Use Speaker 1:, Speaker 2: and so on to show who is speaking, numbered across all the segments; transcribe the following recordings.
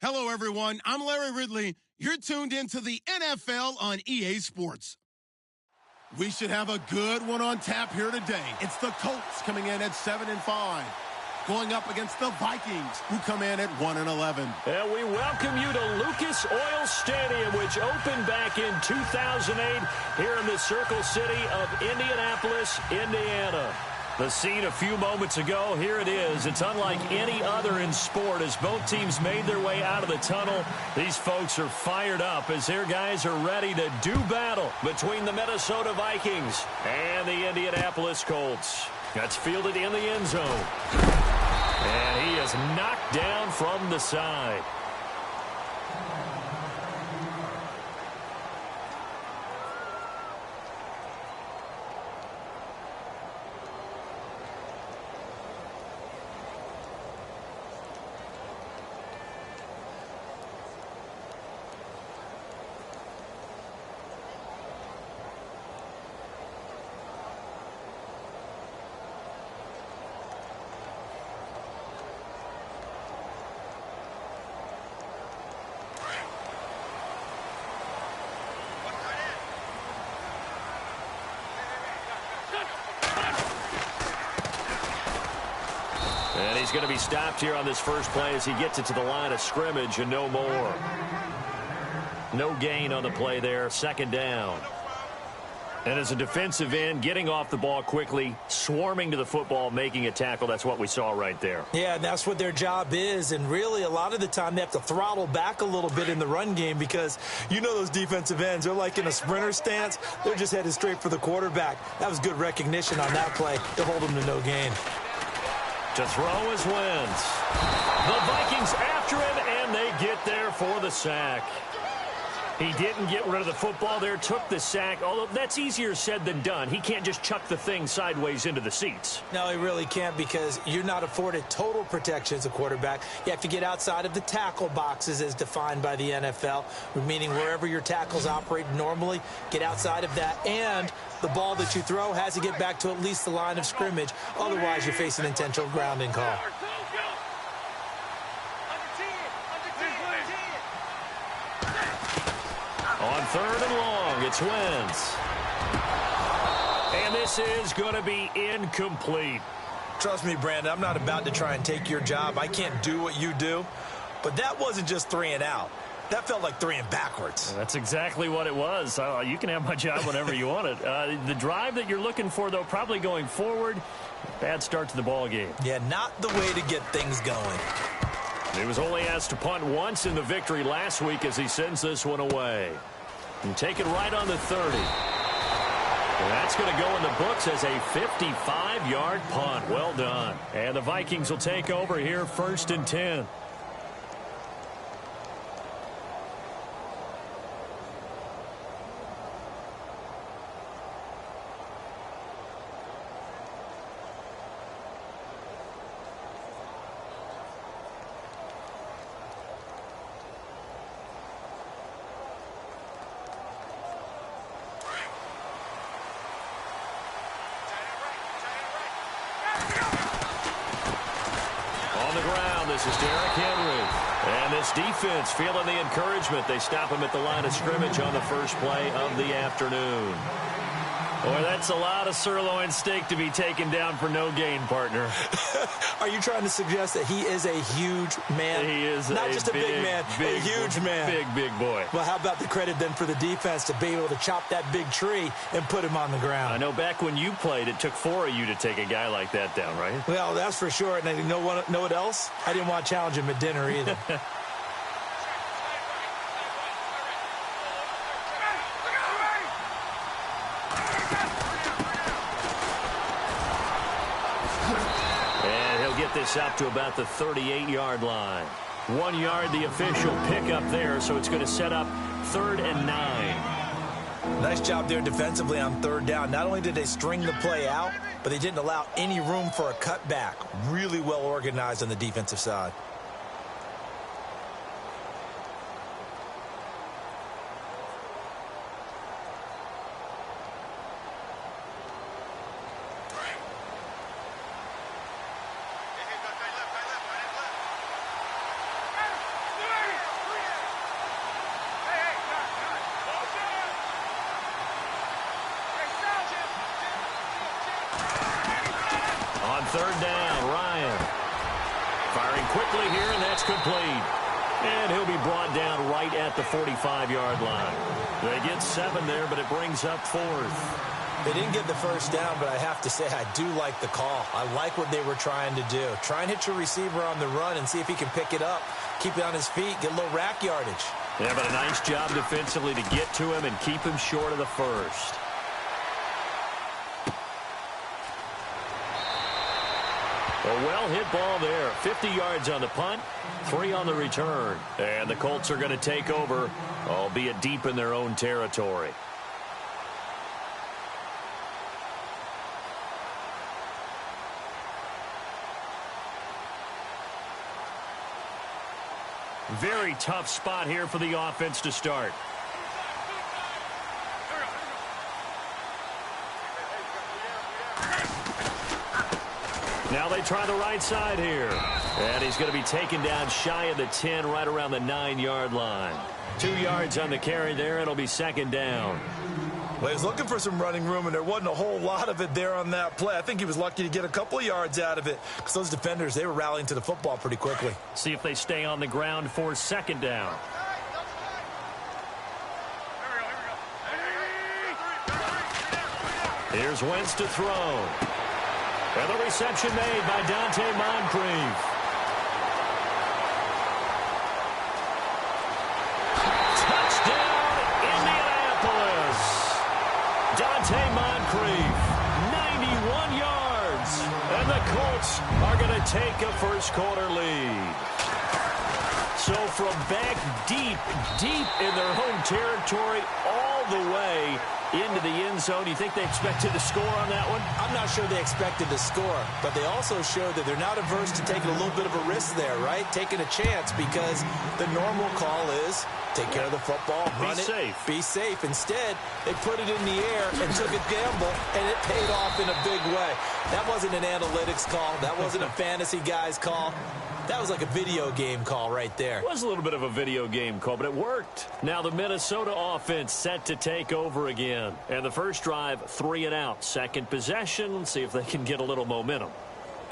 Speaker 1: Hello, everyone. I'm Larry Ridley. You're tuned into the NFL on EA Sports. We should have a good one on tap here today. It's the Colts coming in at 7-5, going up against the Vikings, who come in at 1-11.
Speaker 2: And we welcome you to Lucas Oil Stadium, which opened back in 2008 here in the Circle City of Indianapolis, Indiana. The scene a few moments ago, here it is. It's unlike any other in sport as both teams made their way out of the tunnel. These folks are fired up as their guys are ready to do battle between the Minnesota Vikings and the Indianapolis Colts. That's fielded in the end zone. And he is knocked down from the side. And he's going to be stopped here on this first play as he gets it to the line of scrimmage and no more. No gain on the play there. Second down. And as a defensive end, getting off the ball quickly, swarming to the football, making a tackle, that's what we saw right there.
Speaker 3: Yeah, and that's what their job is. And really, a lot of the time, they have to throttle back a little bit in the run game because you know those defensive ends, they're like in a sprinter stance. They're just headed straight for the quarterback. That was good recognition on that play to hold them to no gain.
Speaker 2: To throw is Wentz. The Vikings after him, and they get there for the sack. He didn't get rid of the football there, took the sack, although that's easier said than done. He can't just chuck the thing sideways into the seats.
Speaker 3: No, he really can't because you're not afforded total protection as a quarterback. You have to get outside of the tackle boxes as defined by the NFL, meaning wherever your tackles operate normally, get outside of that. And the ball that you throw has to get back to at least the line of scrimmage. Otherwise, you face an intentional grounding call.
Speaker 2: On third and long, it's Wentz. And this is going to be incomplete.
Speaker 3: Trust me, Brandon, I'm not about to try and take your job. I can't do what you do. But that wasn't just 3 and out. That felt like 3 and backwards.
Speaker 2: That's exactly what it was. You can have my job whenever you want it. The drive that you're looking for, though, probably going forward. Bad start to the ball game.
Speaker 3: Yeah, not the way to get things going.
Speaker 2: He was only asked to punt once in the victory last week as he sends this one away. And take it right on the 30. And that's going to go in the books as a 55-yard punt. Well done. And the Vikings will take over here, 1st and 10. This is Derrick Henry. And this defense feeling the encouragement. They stop him at the line of scrimmage on the first play of the afternoon. Boy, that's a lot of sirloin steak to be taken down for no gain, partner.
Speaker 3: Are you trying to suggest that he is a huge man?
Speaker 2: He is
Speaker 3: not just a big man, a huge man.
Speaker 2: Big boy.
Speaker 3: Well, how about the credit then for the defense to be able to chop that big tree and put him on the ground?
Speaker 2: I know back when you played, it took 4 of you to take a guy like that down, right?
Speaker 3: Well, that's for sure. And you know what else? I didn't want to challenge him at dinner either. This up to about the 38-yard line. 1 yard, the official pickup there, so it's going to set up 3rd and 9. Nice job there defensively on 3rd down. Not only did they string the play out, but they didn't allow any room for a cutback. Really well organized on the defensive side.
Speaker 2: third down, Ryan. Firing quickly here, and that's complete. And he'll be brought down right at the 45-yard line. They get 7 there, but it brings up 4th.
Speaker 3: They didn't get the first down, but I have to say I do like the call. I like what they were trying to do. Try and hit your receiver on the run and see if he can pick it up, keep it on his feet, get a little rack yardage.
Speaker 2: Yeah, but a nice job defensively to get to him and keep him short of the first. A well-hit ball there. 50 yards on the punt, 3 on the return. And the Colts are going to take over, albeit deep in their own territory. Very tough spot here for the offense to start. Now they try the right side here. And he's going to be taken down shy of the 10, right around the 9-yard line. 2 yards on the carry there. It'll be second down.
Speaker 3: Well, he was looking for some running room, and there wasn't a whole lot of it there on that play. I think he was lucky to get a couple of yards out of it because those defenders, they were rallying to the football pretty quickly.
Speaker 2: See if they stay on the ground for second down. Here's Wentz to throw. And the reception made by Dante Moncrief. Touchdown, Indianapolis. Dante Moncrief, 91 yards. And the Colts are going to take a first-quarter lead. So from back deep in their home territory, all the way into the end zone, you think they expected to score on that one?
Speaker 3: I'm not sure they expected to score, but they also showed that they're not averse to taking a little bit of a risk there, right? Taking a chance, because the normal call is take care of the football, run it, be safe. Instead, they put it in the air and took a gamble, and it paid off in a big way. That wasn't an analytics call. That wasn't a fantasy guy's call. That was like a video game call right there.
Speaker 2: It was a little bit of a video game call, but it worked. Now the Minnesota offense set to take over again. And the first drive, 3 and out. Second possession, let's see if they can get a little momentum.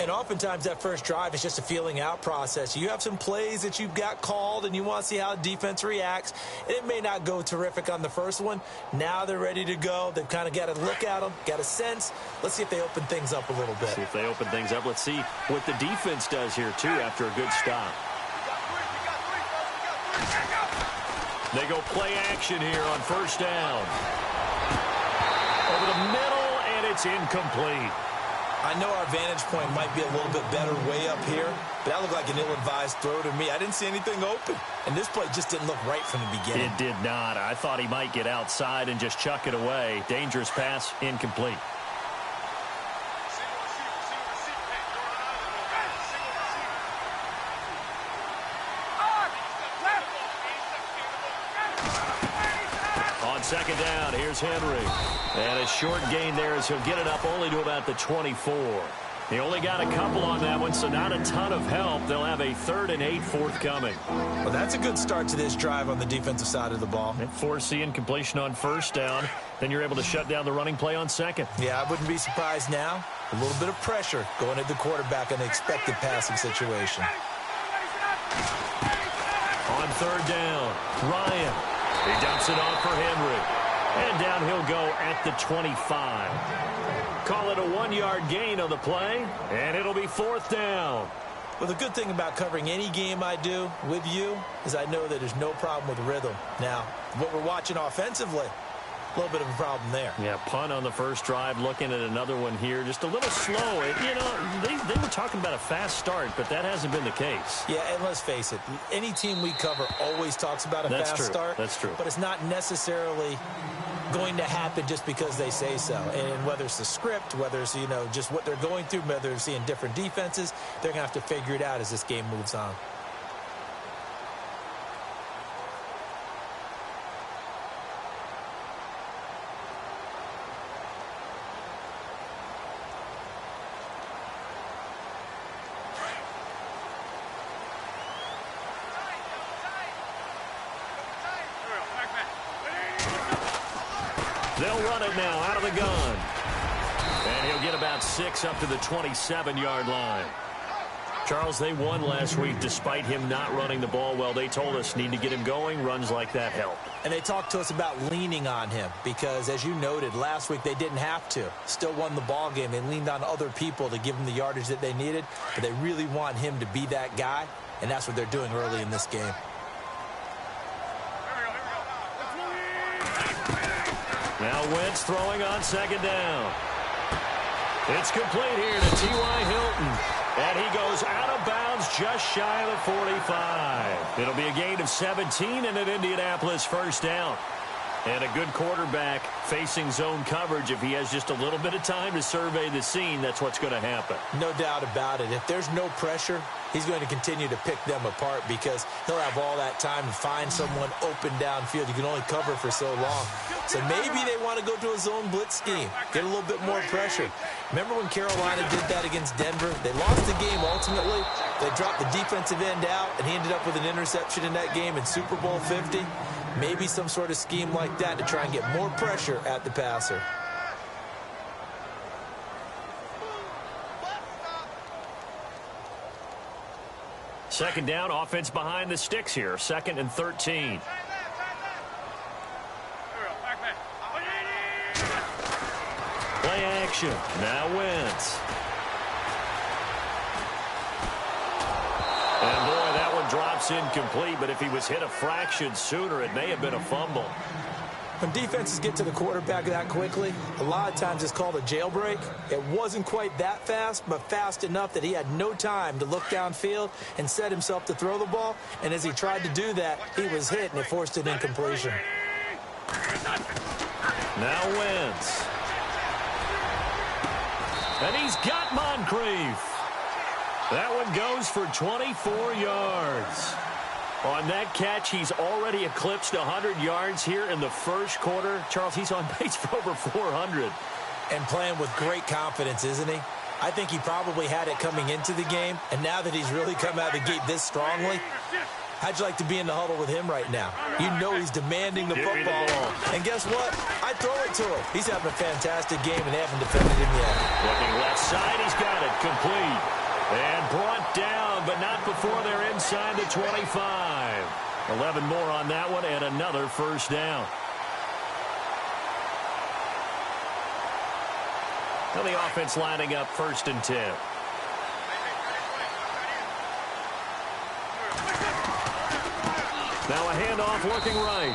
Speaker 3: And oftentimes that first drive is just a feeling out process. You have some plays that you've got called and you want to see how the defense reacts. It may not go terrific on the first one. Now they're ready to go. They've kind of got to look at them, got a sense. Let's see if they open things up a little bit.
Speaker 2: See if they open things up. Let's see what the defense does here, too, after a good stop. They go play action here on first down. Over the middle, and it's incomplete.
Speaker 3: I know our vantage point might be a little bit better way up here, but that looked like an ill-advised throw to me. I didn't see anything open, and this play just didn't look right from the beginning.
Speaker 2: It did not. I thought he might get outside and just chuck it away. Dangerous pass, incomplete. On second down, here's Henry. And a short gain there as he'll get it up only to about the 24. He only got a couple on that one, so not a ton of help. They'll have a 3rd and 8 forthcoming.
Speaker 3: Well, that's a good start to this drive on the defensive side of the ball.
Speaker 2: And force the incompletion on first down. Then you're able to shut down the running play on second.
Speaker 3: Yeah, I wouldn't be surprised now. A little bit of pressure going at the quarterback in an expected passing situation.
Speaker 2: On third down, Ryan. He dumps it off for Henry. And down he'll go at the 25. Call it a 1-yard gain on the play, and it'll be 4th down.
Speaker 3: Well, the good thing about covering any game I do with you is I know that there's no problem with rhythm. Now, what we're watching offensively, a little bit of a problem there.
Speaker 2: Yeah, punt on the first drive, looking at another one here. Just a little slow. You know, they were talking about a fast start, but that hasn't been the case.
Speaker 3: Yeah, and let's face it, any team we cover always talks about a fast start.
Speaker 2: That's true.
Speaker 3: But it's not necessarily going to happen just because they say so. And whether it's the script, whether it's, you know, just what they're going through, whether they're seeing different defenses, they're going to have to figure it out as this game moves on. They'll run it now out of the gun. And
Speaker 2: And he'll get about 6 up to the 27-yard line. Charles, they won last week despite him not running the ball well. They told us need to get him going. Runs like that help.
Speaker 3: And they talked to us about leaning on him because, as you noted, last week they didn't have to. Still won the ball game. They leaned on other people to give them the yardage that they needed, but they really want him to be that guy, and that's what they're doing early in this game.
Speaker 2: Now Wentz throwing on second down. It's complete here to T.Y. Hilton. And he goes out of bounds just shy of the 45. It'll be a gain of 17 and an Indianapolis first down. And a good quarterback facing zone coverage. If he has just a little bit of time to survey the scene, that's what's going to happen.
Speaker 3: No doubt about it. If there's no pressure, he's going to continue to pick them apart because he'll have all that time to find someone open downfield. You can only cover for so long. So maybe they want to go to a zone blitz scheme, get a little bit more pressure. Remember when Carolina did that against Denver? They lost the game ultimately. They dropped the defensive end out, and he ended up with an interception in that game in Super Bowl 50. Maybe some sort of scheme like that to try and get more pressure at the passer.
Speaker 2: Second down, offense behind the sticks here. 2nd and 13. Play action. Now Wentz. And boy, that one drops incomplete, but if he was hit a fraction sooner, it may have been a fumble.
Speaker 3: When defenses get to the quarterback that quickly, a lot of times it's called a jailbreak. It wasn't quite that fast, but fast enough that he had no time to look downfield and set himself to throw the ball. And as he tried to do that, he was hit, and it forced an incompletion.
Speaker 2: Now Wentz. And he's got Moncrief. That one goes for 24 yards. On that catch, he's already eclipsed 100 yards here in the first quarter. Charles, he's on pace for over 400.
Speaker 3: And playing with great confidence, isn't he? I think he probably had it coming into the game, and now that he's really come out of the gate this strongly, how'd you like to be in the huddle with him right now? You know he's demanding the football. And guess what? I throw it to him. He's having a fantastic game, and they haven't defended him yet.
Speaker 2: Looking left side, he's got it. Complete. And brought down, but not before they're inside the 25. 11 more on that one, and another first down. Now the offense lining up 1st and 10. Now a handoff looking right.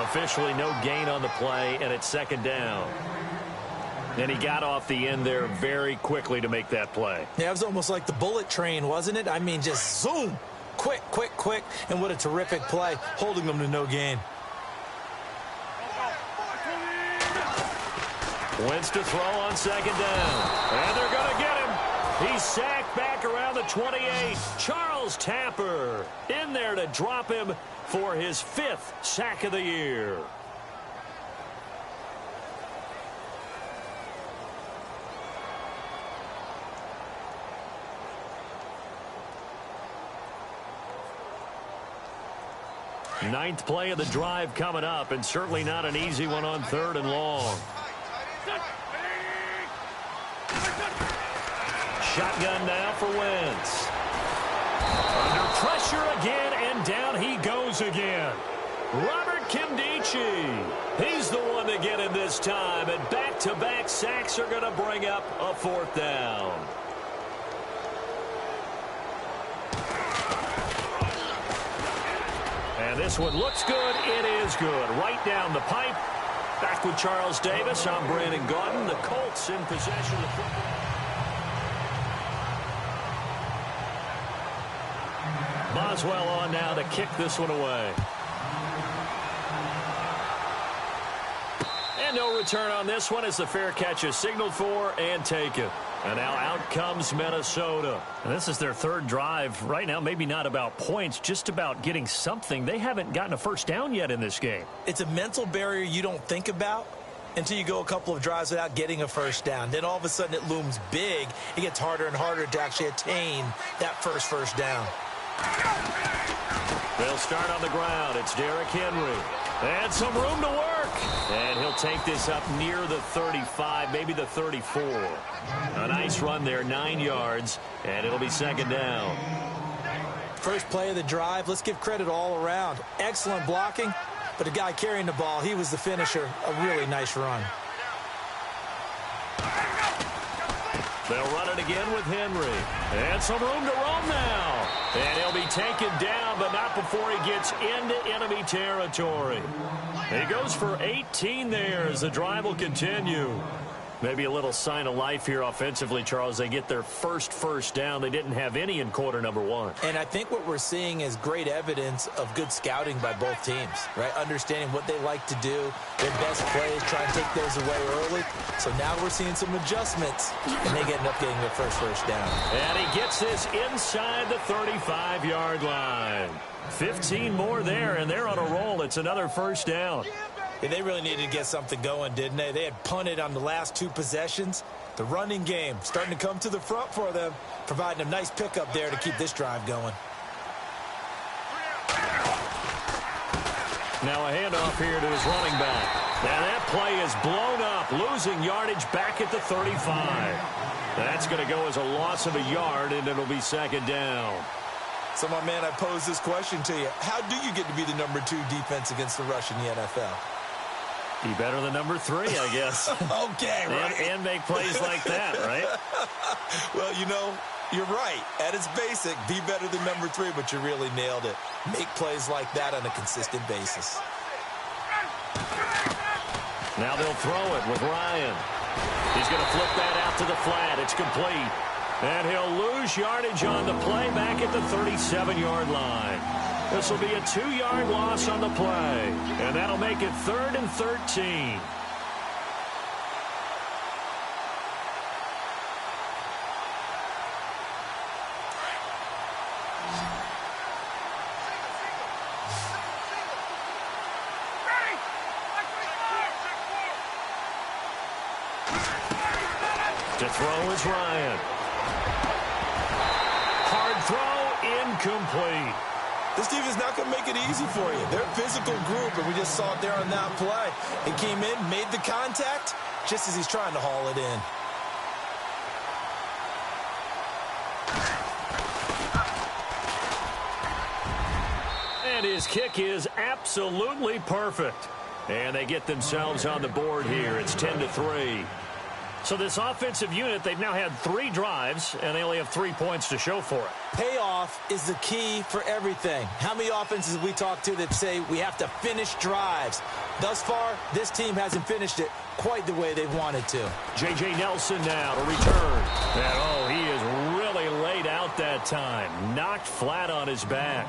Speaker 2: Officially no gain on the play, and it's 2nd down. And he got off the end there very quickly to make that play.
Speaker 3: Yeah, it was almost like the bullet train, wasn't it? I mean, just zoom. Quick, quick, quick. And what a terrific play, holding them to no gain.
Speaker 2: Wentz to throw on 2nd down. And they're going to get him. He's sacked back around the 28. Charles Tapper in there to drop him for his 5th sack of the year. Ninth play of the drive coming up, and certainly not an easy one on 3rd and long. Shotgun now for Wentz. Under pressure again, and down he goes again. Robert Kimdichie. He's the one to get him this time, and back-to-back sacks are going to bring up a 4th down. And this one looks good. It is good. Right down the pipe. Back with Charles Davis. I'm Brandon Gaudin. The Colts in possession of the football. Boswell on now to kick this one away. And no return on this one as the fair catch is signaled for and taken. And now out comes Minnesota. And this is their 3rd drive. Right now, maybe not about points, just about getting something. They haven't gotten a first down yet in this game.
Speaker 3: It's a mental barrier you don't think about until you go a couple of drives without getting a first down. Then all of a sudden it looms big. It gets harder and harder to actually attain that first down.
Speaker 2: They'll start on the ground. It's Derrick Henry. And some room to work. And he'll take this up near the 35, maybe the 34. A nice run there, 9 yards, and it'll be second down.
Speaker 3: First play of the drive, let's give credit all around. Excellent blocking, but the guy carrying the ball, he was the finisher. A really nice run.
Speaker 2: They'll run it again with Henry. And some room to roam now. And he'll be taken down, but not before he gets into enemy territory. He goes for 18 there as the drive will continue. Maybe a little sign of life here offensively, Charles. They get their first down. They didn't have any in quarter number 1.
Speaker 3: And I think what we're seeing is great evidence of good scouting by both teams, right? Understanding what they like to do, their best plays, try and take those away early. So now we're seeing some adjustments, and they end up getting their first down.
Speaker 2: And he gets this inside the 35-yard line. 15 more there, and they're on a roll. It's another first down.
Speaker 3: Yeah, they really needed to get something going, didn't they? They had punted on the last 2 possessions. The running game starting to come to the front for them, providing a nice pickup there to keep this drive going.
Speaker 2: Now a handoff here to his running back. Now that play is blown up, losing yardage back at the 35. That's going to go as a loss of a yard, and it'll be second down.
Speaker 3: So, my man, I pose this question to you. How do you get to be the number 2 defense against the rush in the NFL?
Speaker 2: Be better than number 3, I guess.
Speaker 3: Okay, right.
Speaker 2: And make plays like that, right?
Speaker 3: Well, you know, you're right. At its basic, be better than number 3, but you really nailed it. Make plays like that on a consistent basis.
Speaker 2: Now they'll throw it with Ryan. He's going to flip that out to the flat. It's complete. And he'll lose yardage on the play back at the 37-yard line. This will be a 2-yard loss on the play. And that'll make it 3rd and 13. To throw is Ryan. Hard throw, incomplete.
Speaker 3: This team is not going to make it easy for you. They're a physical group, and we just saw it there on that play. He came in, made the contact, just as he's trying to haul it in.
Speaker 2: And his kick is absolutely perfect. And they get themselves on the board here. It's 10-3. So this offensive unit, they've now had 3 drives, and they only have 3 points to show for it.
Speaker 3: Payoff is the key for everything. How many offenses have we talked to that say we have to finish drives? Thus far, this team hasn't finished it quite the way they wanted to.
Speaker 2: J.J. Nelson now to return. And, he is really laid out that time. Knocked flat on his back.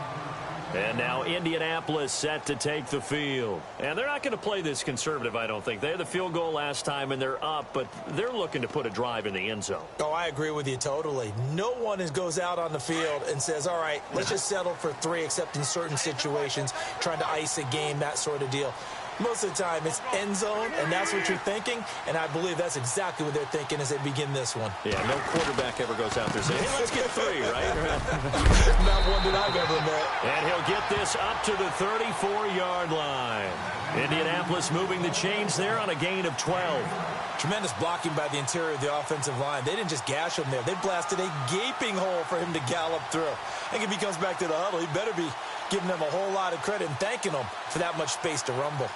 Speaker 2: And now Indianapolis set to take the field. And they're not going to play this conservative, I don't think. They had the field goal last time, and they're up, but they're looking to put a drive in the end zone.
Speaker 3: Oh, I agree with you totally. No one goes out on the field and says, all right, let's just settle for 3, except in certain situations, trying to ice a game, that sort of deal. Most of the time, it's end zone, and that's what you're thinking, and I believe that's exactly what they're thinking as they begin this one.
Speaker 2: Yeah, no quarterback ever goes out there saying, hey, let's get 3, right?
Speaker 3: Not one that I've ever met.
Speaker 2: And he'll get this up to the 34-yard line. Indianapolis moving the chains there on a gain of 12.
Speaker 3: Tremendous blocking by the interior of the offensive line. They didn't just gash him there. They blasted a gaping hole for him to gallop through. I think if he comes back to the huddle, he better be giving them a whole lot of credit and thanking them for that much space to rumble.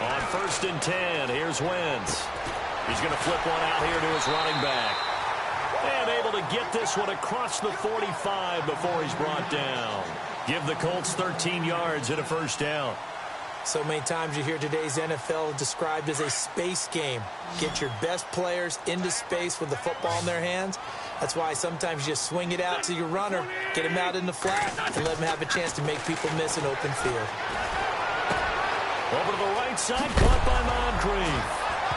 Speaker 2: On 1st and 10, here's Wentz. He's going to flip one out here to his running back. And able to get this one across the 45 before he's brought down. Give the Colts 13 yards and a first down.
Speaker 3: So many times you hear today's NFL described as a space game. Get your best players into space with the football in their hands. That's why sometimes you just swing it out to your runner, get him out in the flat, and let him have a chance to make people miss an open field.
Speaker 2: Over to the right side, caught by Moncrief.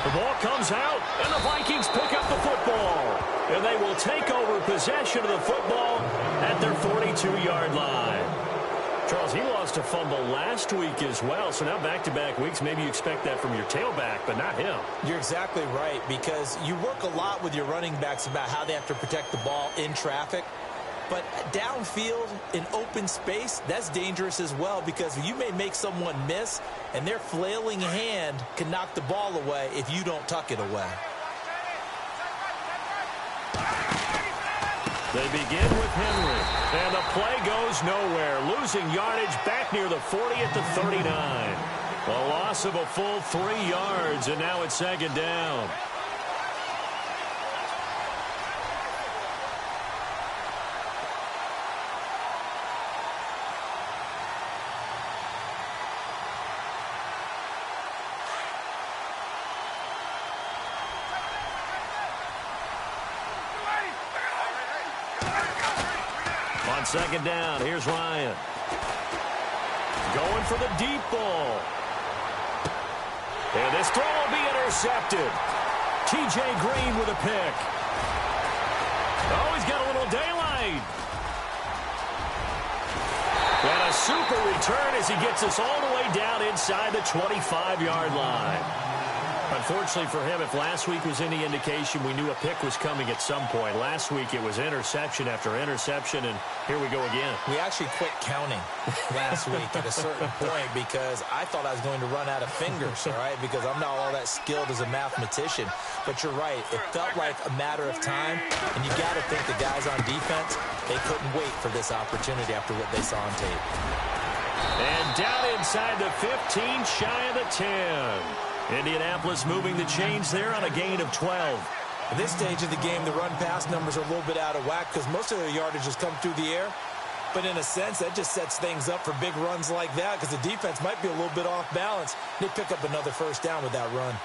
Speaker 2: The ball comes out, and the Vikings pick up the football. And they will take over possession of the football at their 42-yard line. Charles, he lost a fumble last week as well, so now back-to-back weeks, maybe you expect that from your tailback, but not him.
Speaker 3: You're exactly right, because you work a lot with your running backs about how they have to protect the ball in traffic. But downfield, in open space, that's dangerous as well, because you may make someone miss, and their flailing hand can knock the ball away if you don't tuck it away.
Speaker 2: They begin with Henry, and the play goes nowhere, losing yardage back near the 40 at the 39. A loss of a full 3 yards, and now it's second down. Second down, here's Ryan. Going for the deep ball. And this throw will be intercepted. T.J. Green with a pick. Oh, he's got a little daylight. And a super return as he gets us all the way down inside the 25-yard line. Unfortunately for him, if last week was any indication, we knew a pick was coming at some point. Last week it was interception after interception, and here we go again.
Speaker 3: We actually quit counting last week at a certain point because I thought I was going to run out of fingers, all right, because I'm not all that skilled as a mathematician. But you're right. It felt like a matter of time, and you got to think the guys on defense, they couldn't wait for this opportunity after what they saw on tape.
Speaker 2: And down inside the 15, shy of the 10. Indianapolis moving the chains there on a gain of 12.
Speaker 3: At this stage of the game, the run-pass numbers are a little bit out of whack because most of their yardage has come through the air. But in a sense, that just sets things up for big runs like that because the defense might be a little bit off balance. They pick up another first down with that run.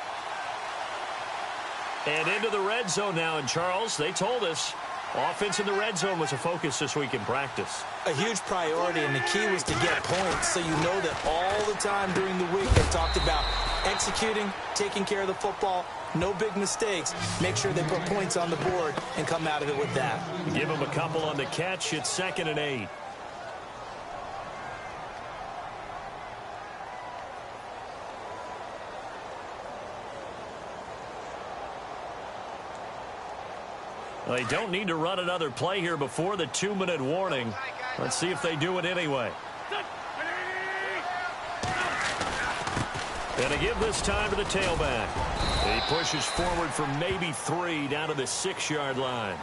Speaker 2: And into the red zone now, and Charles, they told us offense in the red zone was a focus this week in practice.
Speaker 3: A huge priority, and the key was to get points, so you know that all the time during the week they talked about executing, taking care of the football, no big mistakes. Make sure they put points on the board and come out of it with that.
Speaker 2: Give them a couple on the catch. It's 2nd and 8. Well, they don't need to run another play here before the 2-minute warning. Let's see if they do it anyway. And to give this time to the tailback. He pushes forward for maybe 3 down to the 6-yard line.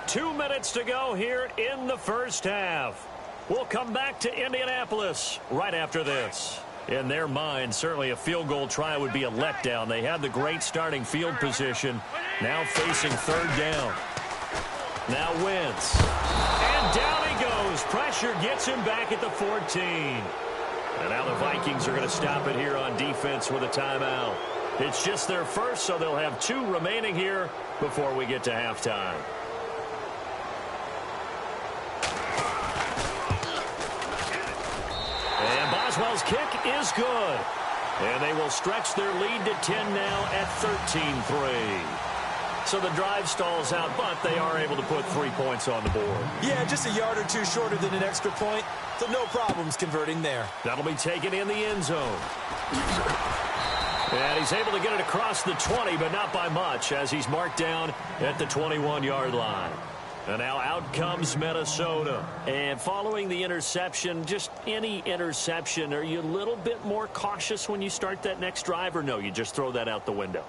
Speaker 2: Two minutes to go here in the first half. We'll come back to Indianapolis right after this. In their mind, certainly a field goal try would be a letdown. They had the great starting field position. Now facing 3rd down. Now Wentz. And down he goes. Pressure gets him back at the 14. And now the Vikings are going to stop it here on defense with a timeout. It's just their first, so they'll have 2 remaining here before we get to halftime. And Boswell's kick is good. And they will stretch their lead to 10 now at 13-3. So the drive stalls out, but they are able to put 3 points on the board.
Speaker 3: Yeah, just a yard or 2 shorter than an extra point, so no problems converting there.
Speaker 2: That'll be taken in the end zone. And he's able to get it across the 20, but not by much, as he's marked down at the 21-yard line. And now out comes Minnesota. And following the interception, just any interception, are you a little bit more cautious when you start that next drive, or no, you just throw that out the window?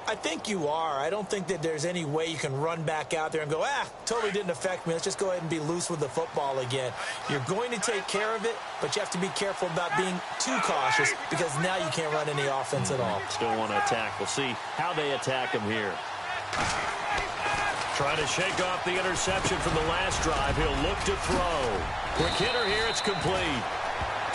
Speaker 3: I think you are. I don't think that there's any way you can run back out there and go, totally didn't affect me. Let's just go ahead and be loose with the football again. You're going to take care of it, but you have to be careful about being too cautious because now you can't run any offense at all.
Speaker 2: Still want to attack. We'll see how they attack him here. Trying to shake off the interception from the last drive. He'll look to throw. Quick hitter here. It's complete.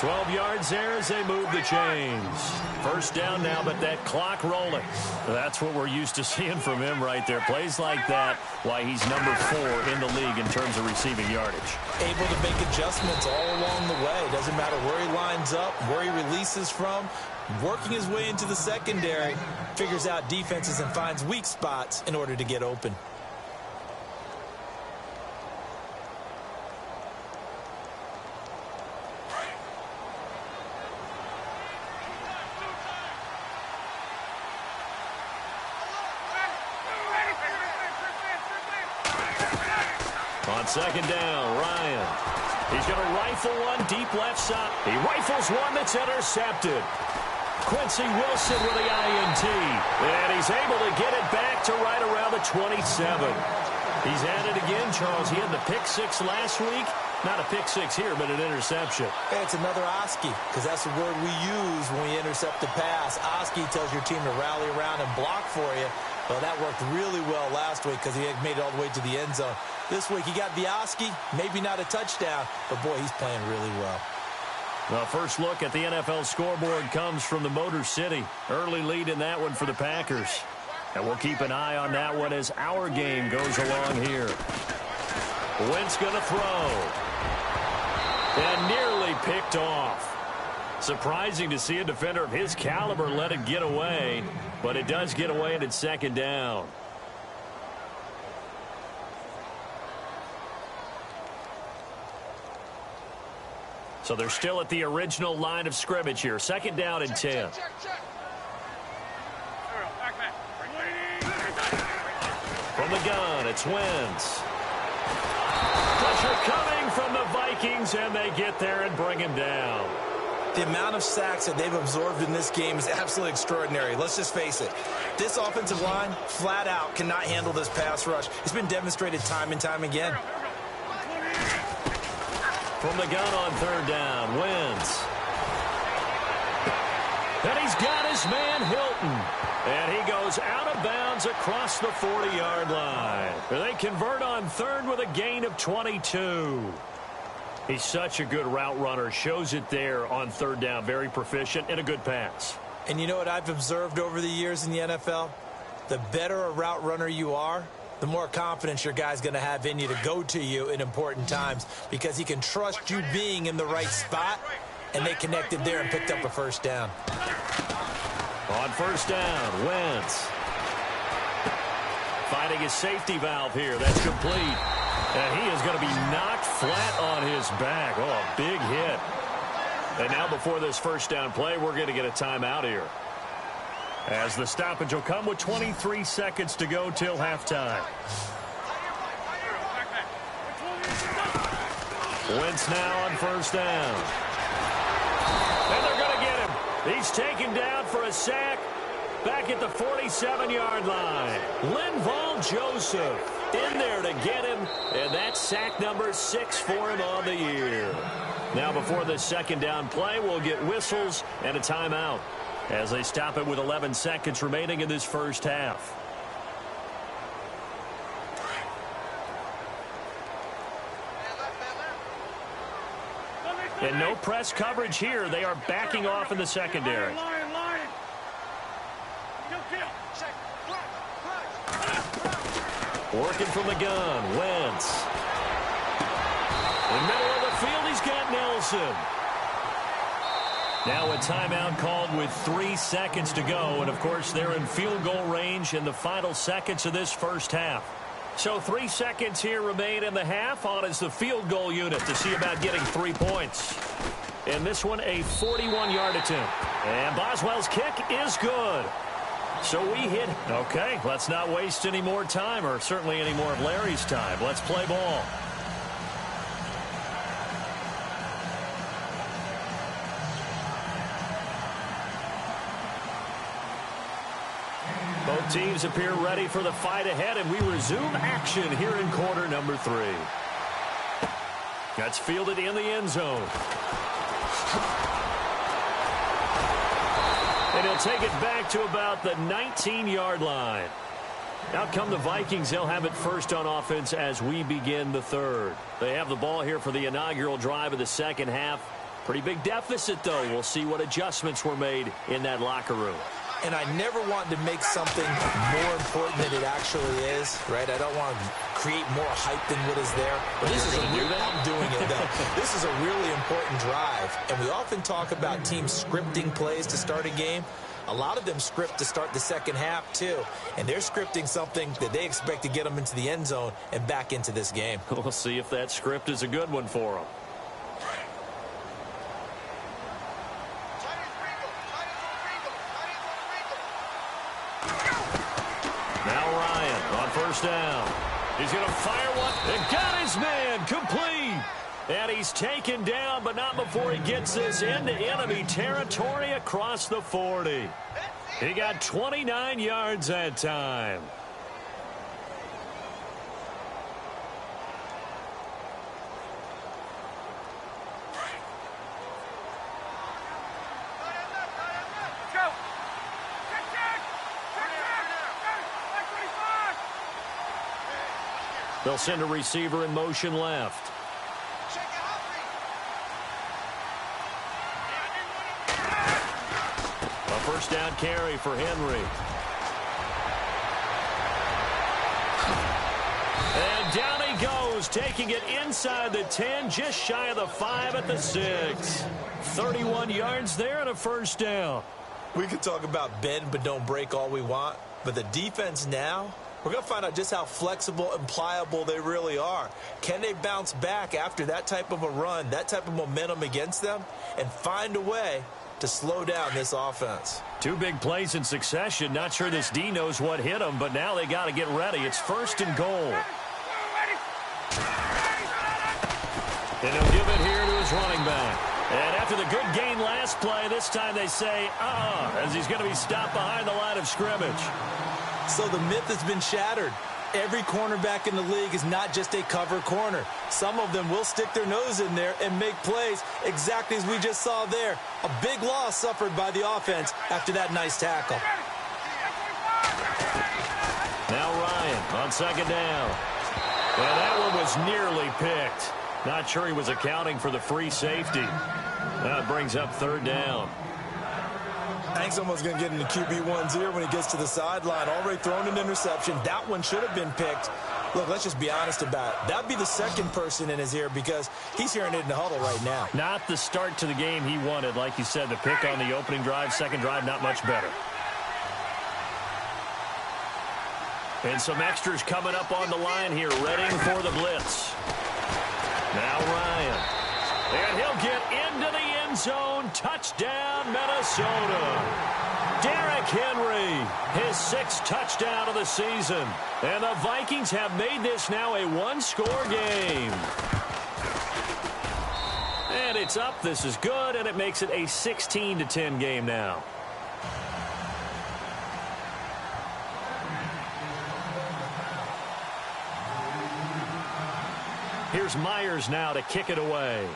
Speaker 2: 12 yards there as they move the chains. First down now, but that clock rolling. That's what we're used to seeing from him right there. Plays like that, why he's number 4 in the league in terms of receiving yardage.
Speaker 3: Able to make adjustments all along the way. Doesn't matter where he lines up, where he releases from. Working his way into the secondary. Figures out defenses and finds weak spots in order to get open.
Speaker 2: On second down, Ryan. He's going to rifle one deep left side. He rifles one that's intercepted. Quincy Wilson with the INT. And he's able to get it back to right around the 27. He's at it again, Charles. He had the pick 6 last week. Not a pick 6 here, but an interception.
Speaker 3: Hey, it's another Oski, because that's the word we use when we intercept the pass. Oski tells your team to rally around and block for you. Well, that worked really well last week because he had made it all the way to the end zone. This week he got the Oski, maybe not a touchdown, but boy, he's playing really well.
Speaker 2: The first look at the NFL scoreboard comes from the Motor City. Early lead in that one for the Packers. And we'll keep an eye on that one as our game goes along here. Wentz going to throw. And nearly picked off. Surprising to see a defender of his caliber let it get away, but it does get away and it's second down. So they're still at the original line of scrimmage here. Second down and 10. From the gun, it's Wentz. Pressure coming from the Vikings, and they get there and bring him down.
Speaker 3: The amount of sacks that they've absorbed in this game is absolutely extraordinary. Let's just face it. This offensive line, flat out, cannot handle this pass rush. It's been demonstrated time and time again.
Speaker 2: From the gun on third down, Wentz. And he's got his man Hilton. And he goes out of bounds across the 40-yard line. They convert on third with a gain of 22. He's such a good route runner. Shows it there on third down. Very proficient and a good pass.
Speaker 3: And you know what I've observed over the years in the NFL? The better a route runner you are, the more confidence your guy's going to have in you to go to you in important times because he can trust you being in the right spot, and they connected there and picked up a first down.
Speaker 2: On first down, Wentz. Finding his safety valve here. That's complete. And he is going to be knocked flat on his back. Oh, a big hit. And now before this first down play, we're going to get a timeout here. As the stoppage will come with 23 seconds to go till halftime. Wentz now on first down. And they're going to get him. He's taken down for a sack back at the 47-yard line. Linval Joseph in there to get him, and that's sack number 6 for him on the year. Now before this second down play, we'll get whistles and a timeout as they stop it with 11 seconds remaining in this first half. And no press coverage here. They are backing off in the secondary. Working from the gun, Wentz. In the middle of the field, he's got Nelson. Now a timeout called with 3 seconds to go. And, of course, they're in field goal range in the final seconds of this first half. So 3 seconds here remain in the half. On is the field goal unit to see about getting 3 points. In this one, a 41-yard attempt. And Boswell's kick is good. So we hit. Okay, let's not waste any more time, or certainly any more of Larry's time. Let's play ball. Both teams appear ready for the fight ahead, and we resume action here in quarter number 3. That's fielded in the end zone. And he'll take it back to about the 19-yard line. Out come the Vikings. They'll have it first on offense as we begin the third. They have the ball here for the inaugural drive of the second half. Pretty big deficit, though. We'll see what adjustments were made in that locker room.
Speaker 3: And I never want to make something more important than it actually is, right? I don't want to create more hype than what is there. But this is I'm doing it, though. This is a really important drive. And we often talk about teams scripting plays to start a game. A lot of them script to start the second half, too. And they're scripting something that they expect to get them into the end zone and back into this game.
Speaker 2: We'll see if that script is a good one for them. First down. He's going to fire one. And got his man complete. And he's taken down, but not before he gets this into enemy territory across the 40. He got 29 yards that time. They'll send a receiver in motion left. A first down carry for Henry. And down he goes, taking it inside the 10, just shy of the 5 at the 6. 31 yards there and a first down.
Speaker 3: We could talk about bend but don't break all we want, but the defense now, we're going to find out just how flexible and pliable they really are. Can they bounce back after that type of a run, that type of momentum against them, and find a way to slow down this offense?
Speaker 2: Two big plays in succession. Not sure this D knows what hit them, but now they got to get ready. It's first and goal. And he'll give it here to his running back. And after the good gain last play, this time they say, as he's going to be stopped behind the line of scrimmage.
Speaker 3: So the myth has been shattered. Every cornerback in the league is not just a cover corner. Some of them will stick their nose in there and make plays exactly as we just saw there. A big loss suffered by the offense after that nice tackle.
Speaker 2: Now Ryan on second down. And that one was nearly picked. Not sure he was accounting for the free safety. That brings up third down.
Speaker 3: I think someone's going to get into QB1's ear when he gets to the sideline. Already thrown an interception. That one should have been picked. Look, let's just be honest about it. That would be the second person in his ear because he's hearing it in the huddle right now.
Speaker 2: Not the start to the game he wanted. Like you said, the pick on the opening drive, second drive, not much better. And some extras coming up on the line here, ready for the blitz. Now Ryan. And he'll get into the end zone. Touchdown, Minnesota. Derrick Henry, his 6th touchdown of the season. And the Vikings have made this now a one-score game. And it's up. This is good, and it makes it a 16-10 game now. Here's Myers now to kick it away.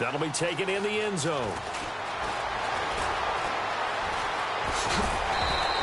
Speaker 2: That'll be taken in the end zone.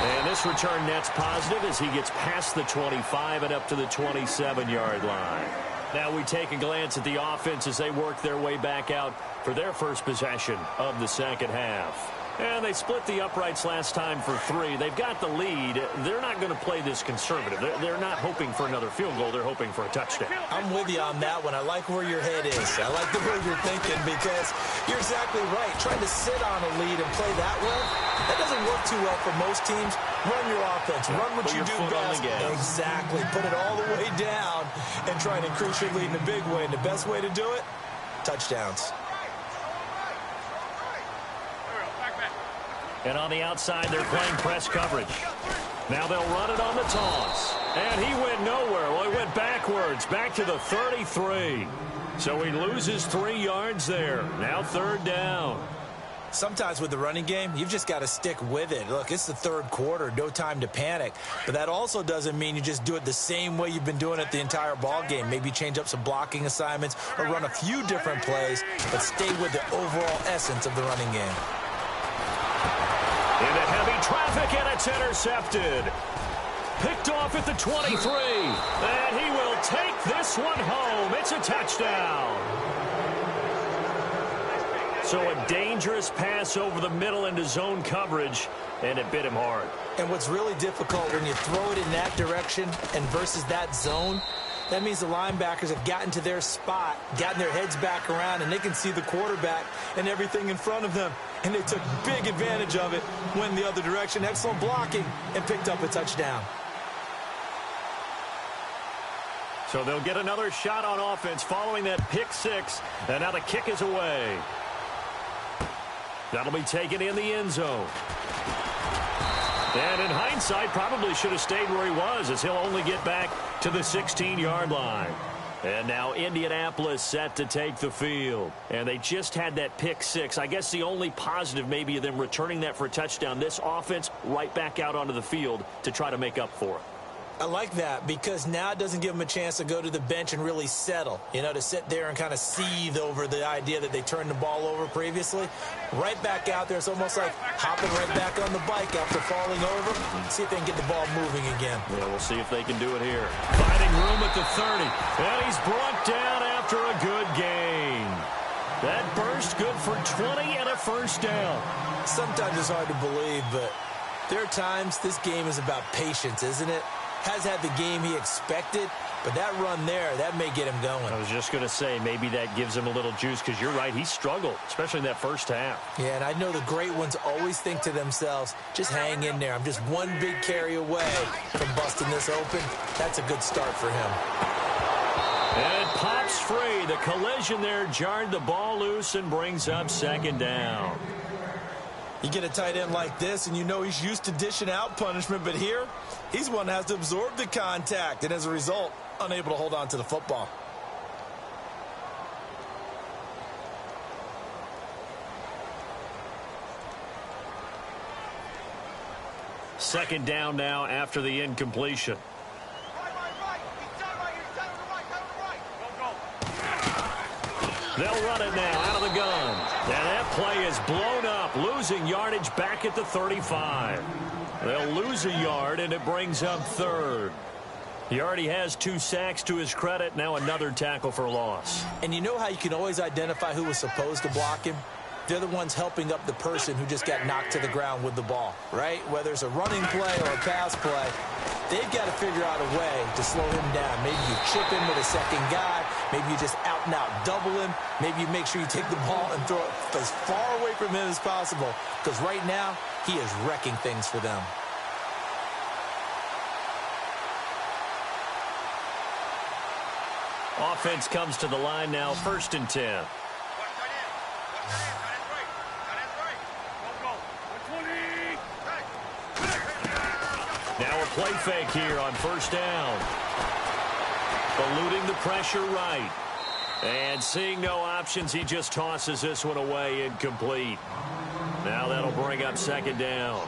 Speaker 2: And this return net's positive as he gets past the 25 and up to the 27-yard line. Now we take a glance at the offense as they work their way back out for their first possession of the second half. And they split the uprights last time for 3. They've got the lead. They're not going to play this conservative. They're not hoping for another field goal. They're hoping for a touchdown.
Speaker 3: I'm with you on that one. I like where your head is. I like the way you're thinking because you're exactly right. Trying to sit on a lead and play that well, that doesn't work too well for most teams. Run your offense. Run what you do best. Exactly. Put it all the way down and try and increase your lead in a big way. And the best way to do it, touchdowns.
Speaker 2: And on the outside, they're playing press coverage. Now they'll run it on the toss. And he went nowhere. Well, he went backwards, back to the 33. So he loses 3 yards there. Now third down.
Speaker 3: Sometimes with the running game, you've just got to stick with it. Look, it's the third quarter, no time to panic. But that also doesn't mean you just do it the same way you've been doing it the entire ball game. Maybe change up some blocking assignments or run a few different plays, but stay with the overall essence of the running game.
Speaker 2: Into heavy traffic, and it's intercepted. Picked off at the 23. And he will take this one home It's a touchdown. So a dangerous pass over the middle into zone coverage, and it bit him hard.
Speaker 3: And what's really difficult when you throw it in that direction and versus that zone, that means the linebackers have gotten to their spot, gotten their heads back around, and they can see the quarterback and everything in front of them. And they took big advantage of it, went the other direction, excellent blocking, and picked up a touchdown.
Speaker 2: So they'll get another shot on offense following that pick six, and now the kick is away. That'll be taken in the end zone. And in hindsight, probably should have stayed where he was, as he'll only get back to the 16-yard line. And now Indianapolis set to take the field. And they just had that pick six. I guess the only positive maybe of them returning that for a touchdown. This offense right back out onto the field to try to make up for it.
Speaker 3: I like that because now it doesn't give them a chance to go to the bench and really settle, to sit there and kind of seethe over the idea that they turned the ball over previously. Right back out there, it's almost like hopping right back on the bike after falling over. See if they can get the ball moving again.
Speaker 2: Yeah, we'll see if they can do it here. Finding room at the 30, and he's brought down after a good gain. That burst good for 20 and a first down.
Speaker 3: Sometimes it's hard to believe, but there are times this game is about patience, isn't it? Has had the game he expected, but that run there, that may get him going.
Speaker 2: I was just going to say, maybe that gives him a little juice, because you're right, he struggled, especially in that first half.
Speaker 3: Yeah, and I know the great ones always think to themselves, just hang in there. I'm just one big carry away from busting this open. That's a good start for him.
Speaker 2: And it pops free. The collision there jarred the ball loose and brings up second down.
Speaker 3: You get a tight end like this, and you know he's used to dishing out punishment, but here, he's one that has to absorb the contact, and as a result, unable to hold on to the football.
Speaker 2: Second down now after the incompletion. They'll run it now out of the gun. And that play is blown up, losing yardage back at the 35. They'll lose a yard, and it brings up third. He already has 2 sacks to his credit. Now another tackle for loss.
Speaker 3: And you know how you can always identify who was supposed to block him? They're the ones helping up the person who just got knocked to the ground with the ball, right? Whether it's a running play or a pass play, they've got to figure out a way to slow him down. Maybe you chip him with a second guy. Maybe you just out-and-out double him. Maybe you make sure you take the ball and throw it as far away from him as possible. Because right now, he is wrecking things for them.
Speaker 2: Offense comes to the line now, 1st and 10. Now a play fake here on 1st down. Eluding the pressure right. And seeing no options, he just tosses this one away, incomplete. Now that'll bring up 2nd down.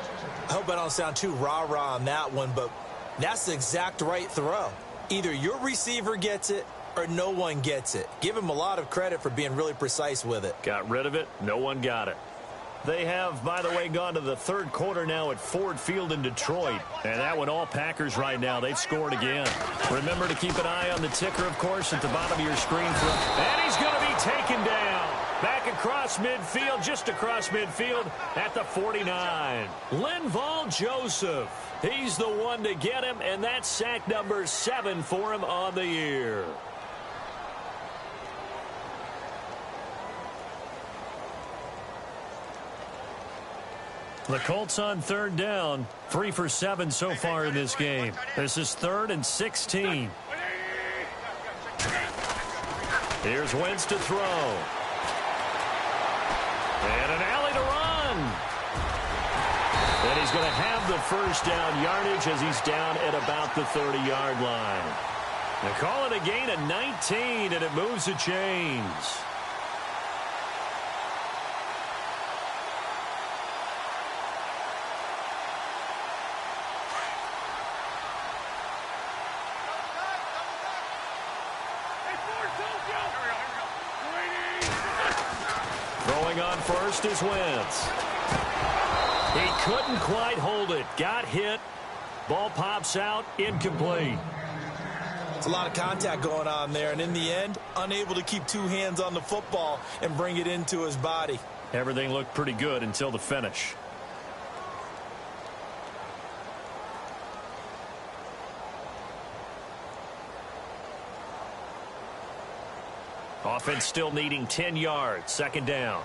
Speaker 3: I hope I don't sound too rah-rah on that one, but that's the exact right throw. Either your receiver gets it or no one gets it. Give him a lot of credit for being really precise with it.
Speaker 2: Got rid of it. No one got it. They have, by the way, gone to the 3rd quarter now at Ford Field in Detroit. And that one all Packers right now. They've scored again. Remember to keep an eye on the ticker, of course, at the bottom of your screen. And he's going to be taken down. Back across midfield, just across midfield at the 49. Linval Joseph. He's the one to get him, and that's sack number 7 for him on the year. The Colts on 3rd down, 3 for 7 so far in this game. This is 3rd and 16. Here's Wentz to throw. And an alley to run. And he's going to have the first down yardage as he's down at about the 30-yard line. They call it a gain of 19, and it moves the chains. On first is Wentz. He couldn't quite hold it. Got hit. Ball pops out. Incomplete.
Speaker 3: It's a lot of contact going on there, and in the end, unable to keep two hands on the football and bring it into his body.
Speaker 2: Everything looked pretty good until the finish. Offense still needing 10 yards. Second down.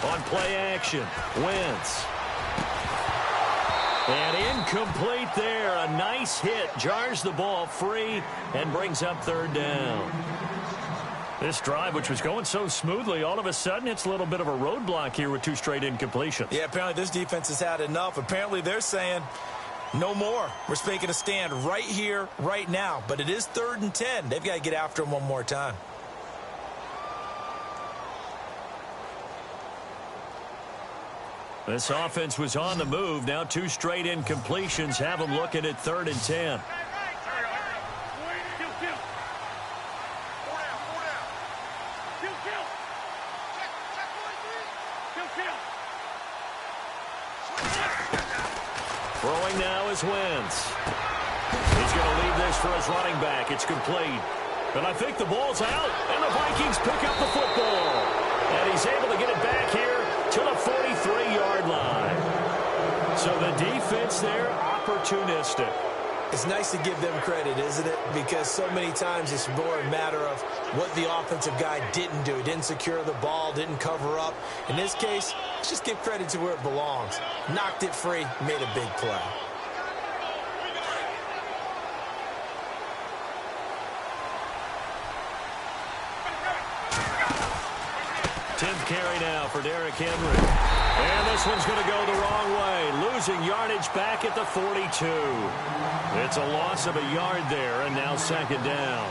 Speaker 2: On play action, Wentz. And incomplete there. A nice hit. Jars the ball free and brings up third down. This drive, which was going so smoothly, all of a sudden it's a little bit of a roadblock here with two straight incompletions.
Speaker 3: Yeah, apparently this defense has had enough. Apparently they're saying no more. We're making a stand right here, right now. But it is 3rd and 10. They've got to get after him one more time.
Speaker 2: This offense was on the move. Now two straight incompletions have them looking at 3rd and 10. Throwing now is Wentz. He's going to leave this for his running back. It's complete. And I think the ball's out, and the Vikings pick up the football. And he's able to get it back here to the 43-yard line. So the defense there, opportunistic.
Speaker 3: It's nice to give them credit, isn't it? Because so many times it's more a matter of what the offensive guy didn't do. He didn't secure the ball, didn't cover up. In this case, let's just give credit to where it belongs. Knocked it free, made a big play.
Speaker 2: Carry now for Derrick Henry. And this one's going to go the wrong way. Losing yardage back at the 42. It's a loss of a yard there, and now second down.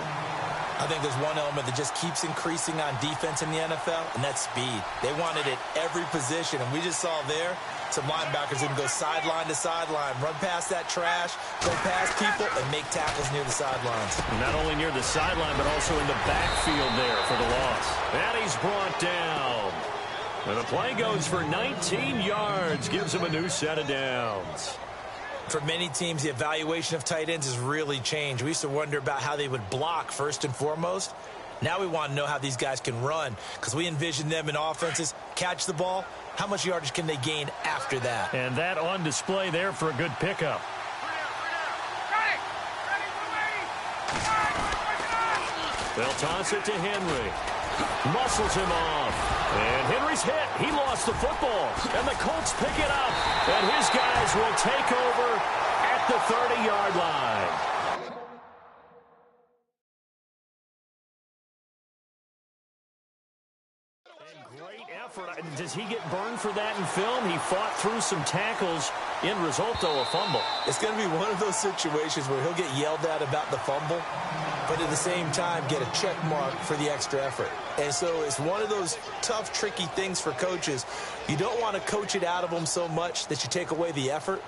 Speaker 3: I think there's one element that just keeps increasing on defense in the NFL, and that's speed. They want it at every position, and we just saw there some linebackers that can go sideline to sideline, run past that trash, go past people, and make tackles near the sidelines.
Speaker 2: Not only near the sideline, but also in the backfield there for the loss. And he's brought down. And the play goes for 19 yards, gives him a new set of downs.
Speaker 3: For many teams, the evaluation of tight ends has really changed. We used to wonder about how they would block first and foremost. Now we want to know how these guys can run, because we envision them in offenses, catch the ball, how much yardage can they gain after that?
Speaker 2: And that on display there for a good pickup. They'll toss it to Henry. Muscles him off. And Henry's hit. He lost the football. And the Colts pick it up. And his guys will take over at the 30-yard line. Does he get burned for that in film? He fought through some tackles. End result, though, a fumble.
Speaker 3: It's going to be one of those situations where he'll get yelled at about the fumble, but at the same time get a check mark for the extra effort. And so it's one of those tough, tricky things for coaches. You don't want to coach it out of them so much that you take away the effort.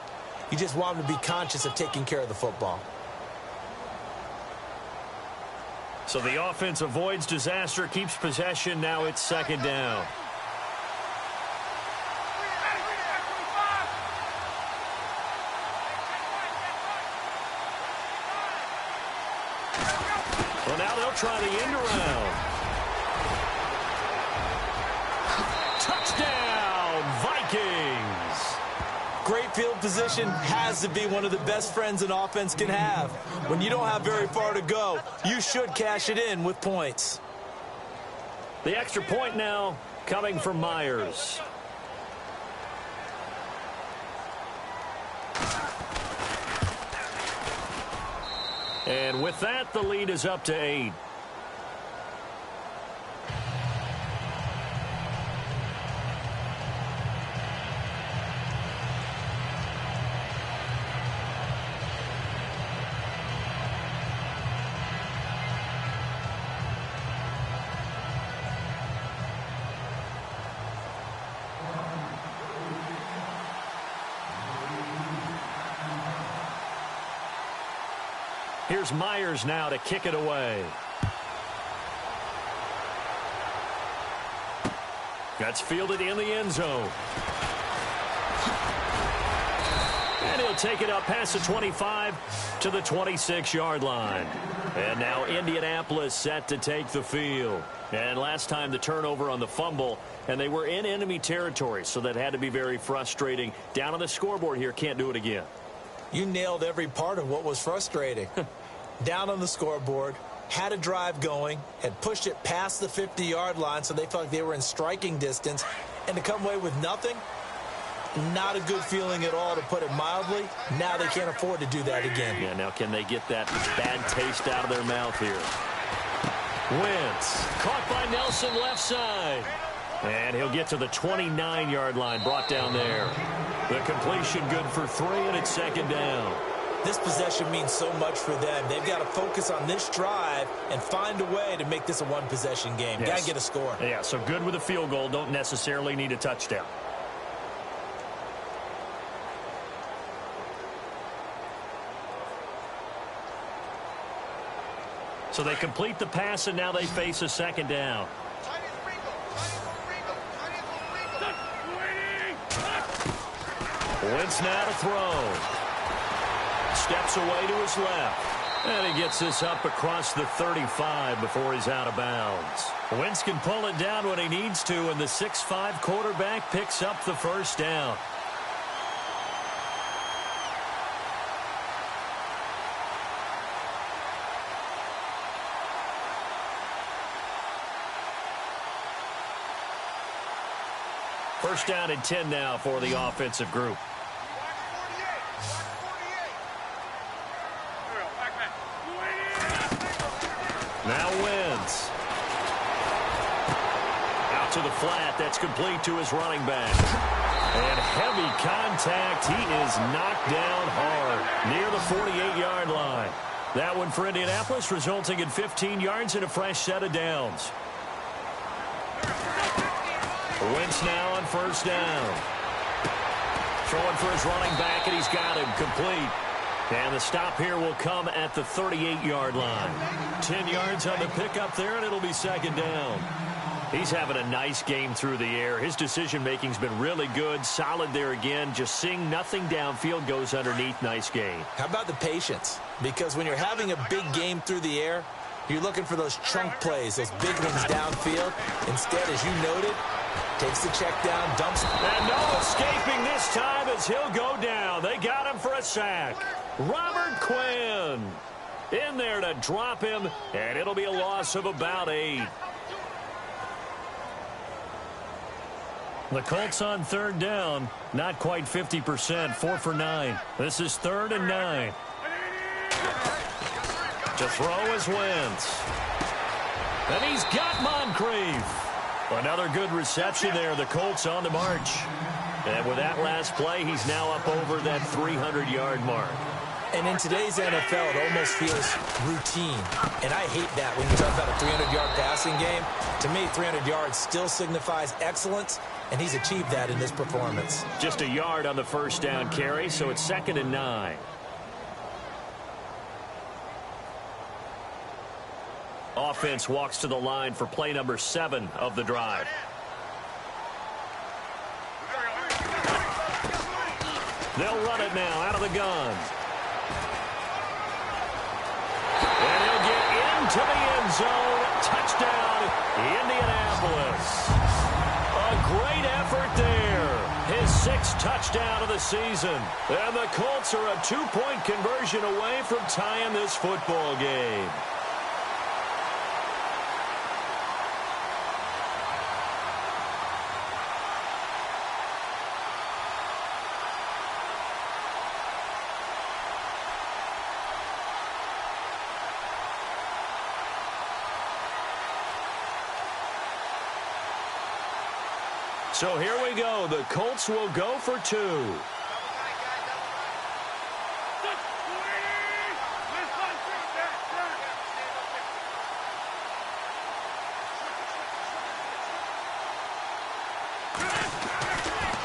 Speaker 3: You just want them to be conscious of taking care of the football.
Speaker 2: So the offense avoids disaster, keeps possession. Now it's second down. Well, now they'll try the end around. Touchdown, Vikings.
Speaker 3: Great field position has to be one of the best friends an offense can have. When you don't have very far to go, you should cash it in with points.
Speaker 2: The extra point now coming from Myers. And with that, the lead is up to 8. Here's Myers now to kick it away. That's fielded in the end zone. And he'll take it up past the 25 to the 26-yard line. And now Indianapolis set to take the field. And last time the turnover on the fumble, and they were in enemy territory, so that had to be very frustrating. Down on the scoreboard here, can't do it again.
Speaker 3: You nailed every part of what was frustrating. Down on the scoreboard, had a drive going, had pushed it past the 50-yard line, so they felt like they were in striking distance, and to come away with nothing, not a good feeling at all, to put it mildly. Now they can't afford to do that again.
Speaker 2: Yeah, now can they get that bad taste out of their mouth here? Wentz, caught by Nelson left side. And he'll get to the 29-yard line, brought down there. The completion good for 3, and it's second down.
Speaker 3: This possession means so much for them. They've got to focus on this drive and find a way to make this a one-possession game.
Speaker 2: Yes.
Speaker 3: Got to get a score.
Speaker 2: Yeah, so good with a field goal. Don't necessarily need a touchdown. So they complete the pass, and now they face a second down. Wentz now to throw. Steps away to his left. And he gets this up across the 35 before he's out of bounds. Wentz can pull it down when he needs to, and the 6'5" quarterback picks up the first down. First down and 10 now for the offensive group. Now Wentz. Out to the flat. That's complete to his running back. And heavy contact. He is knocked down hard near the 48-yard line. That one for Indianapolis, resulting in 15 yards and a fresh set of downs. Wentz now on first down. Throwing for his running back, and he's got him complete. And the stop here will come at the 38-yard line. 10 yards on the pickup there, and it'll be second down. He's having a nice game through the air. His decision-making's been really good. Solid there again. Just seeing nothing downfield, goes underneath. Nice game.
Speaker 3: How about the patience? Because when you're having a big game through the air, you're looking for those chunk plays, those big ones downfield. Instead, as you noted, takes the check down, dumps.
Speaker 2: And no escaping this time as he'll go down. They got him for a sack. Robert Quinn in there to drop him, and it'll be a loss of about 8. The Colts on third down, not quite 50%, 4 for 9. This is 3rd and 9. To throw is Wentz. And he's got Moncrief. Another good reception there. The Colts on the march. And with that last play, he's now up over that 300-yard mark.
Speaker 3: And in today's NFL, it almost feels routine. And I hate that when you talk about a 300-yard passing game. To me, 300 yards still signifies excellence, and he's achieved that in this performance.
Speaker 2: Just a yard on the first down carry, so it's 2nd and 9. Offense walks to the line for play number 7 of the drive. They'll run it now out of the gun. And he'll get into the end zone. Touchdown, Indianapolis. A great effort there. His 6th touchdown of the season. And the Colts are a 2-point conversion away from tying this football game. So here we go. The Colts will go for 2.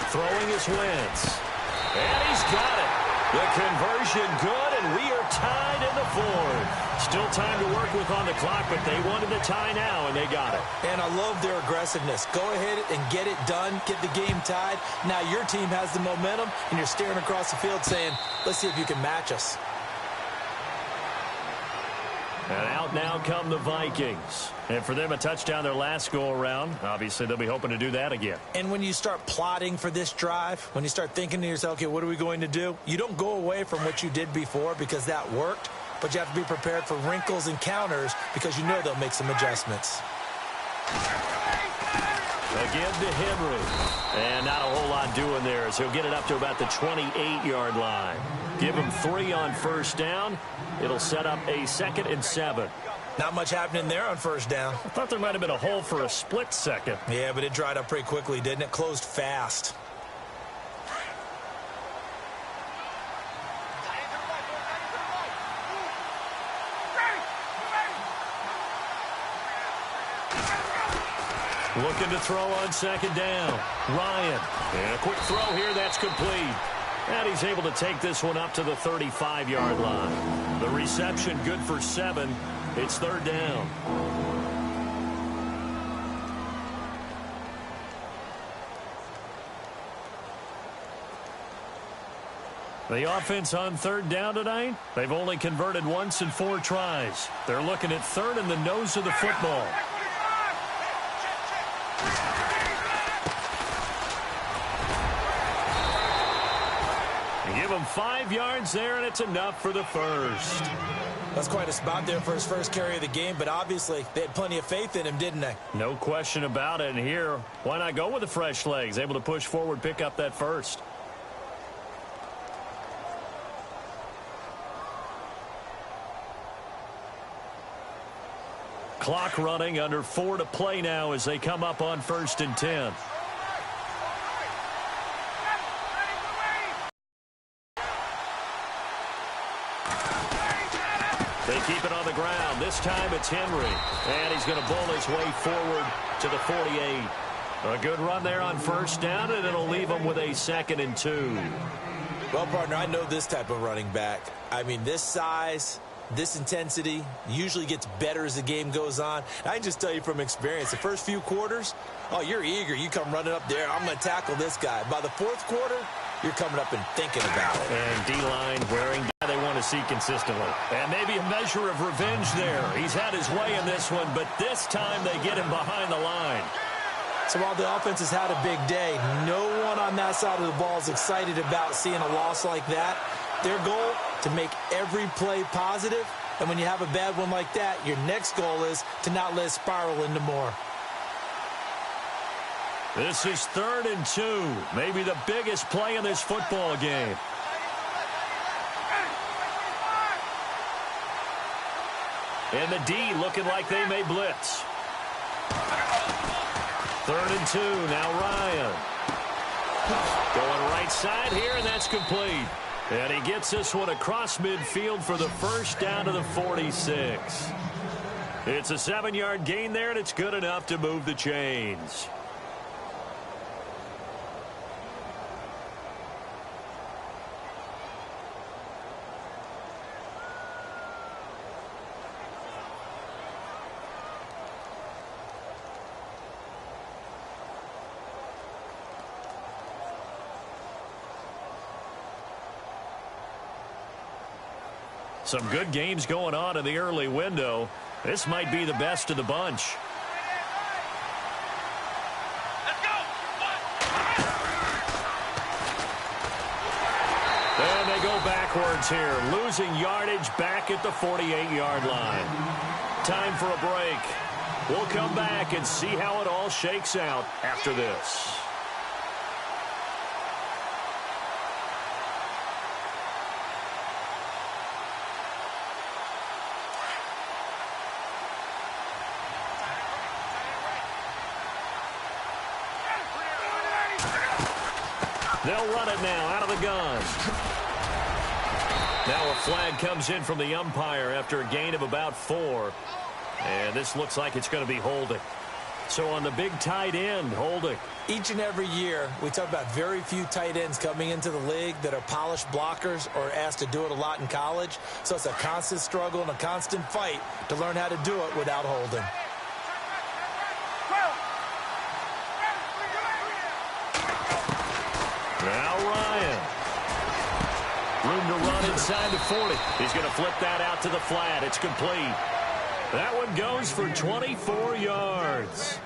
Speaker 2: Throwing is Wentz. And he's got it. The conversion good, and we are tied in the fourth. Still time to work with on the clock, but they wanted the tie now, and they got it.
Speaker 3: And I love their aggressiveness. Go ahead and get it done, get the game tied. Now your team has the momentum, and you're staring across the field saying, let's see if you can match us.
Speaker 2: And out now come the Vikings. And for them, a touchdown their last go-around. Obviously, they'll be hoping to do that again.
Speaker 3: And when you start plotting for this drive, when you start thinking to yourself, okay, what are we going to do? You don't go away from what you did before because that worked, but you have to be prepared for wrinkles and counters because you know they'll make some adjustments.
Speaker 2: Again to Henry. And not a whole lot doing there as he'll get it up to about the 28-yard line. Give him 3 on first down. It'll set up a 2nd and 7.
Speaker 3: Not much happening there on first down.
Speaker 2: I thought there might have been a hole for a split second.
Speaker 3: Yeah, but it dried up pretty quickly, didn't it? Closed fast.
Speaker 2: Looking to throw on 2nd down. Ryan. And a quick throw here. That's complete. And he's able to take this one up to the 35-yard line. The reception good for 7. It's 3rd down. The offense on 3rd down tonight, they've only converted once in 4 tries. They're looking at 3rd in the nose of the football. Give him 5 yards there, and it's enough for the first.
Speaker 3: That's quite a spot there for his first carry of the game, but obviously they had plenty of faith in him, didn't they?
Speaker 2: No question about it. And here, why not go with the fresh legs? Able to push forward, pick up that first. Clock running, under 4 to play now as they come up on 1st and 10. They keep it on the ground. This time it's Henry. And he's going to bull his way forward to the 48. A good run there on first down, and it'll leave him with a 2nd and 2.
Speaker 3: Well, partner, I know this type of running back. I mean, this size, this intensity usually gets better as the game goes on. I can just tell you from experience, the first few quarters, oh, you're eager. You come running up there. I'm going to tackle this guy. By the 4th quarter, you're coming up and thinking about it.
Speaker 2: And D-line wearing down they want to see consistently. And maybe a measure of revenge there. He's had his way in this one, but this time they get him behind the line.
Speaker 3: So while the offense has had a big day, no one on that side of the ball is excited about seeing a loss like that. Their goal, to make every play positive. And when you have a bad one like that, your next goal is to not let it spiral into more.
Speaker 2: This is 3rd and 2. Maybe the biggest play in this football game. And the D looking like they may blitz. 3rd and 2. Now Ryan. Going right side here, and that's complete. And he gets this one across midfield for the first down to the 46. It's a 7-yard gain there, and it's good enough to move the chains. Some good games going on in the early window. This might be the best of the bunch.
Speaker 4: Let's go.
Speaker 2: And they go backwards here, losing yardage back at the 48-yard line. Time for a break. We'll come back and see how it all shakes out after this. They'll run it now out of the gun. Now a flag comes in from the umpire after a gain of about 4. And this looks like it's going to be holding. So on the big tight end, holding.
Speaker 3: Each and every year, we talk about very few tight ends coming into the league that are polished blockers or asked to do it a lot in college. So it's a constant struggle and a constant fight to learn how to do it without holding.
Speaker 2: Now Ryan. Room to run inside the 40. He's going to flip that out to the flat. It's complete. That one goes for 24 yards.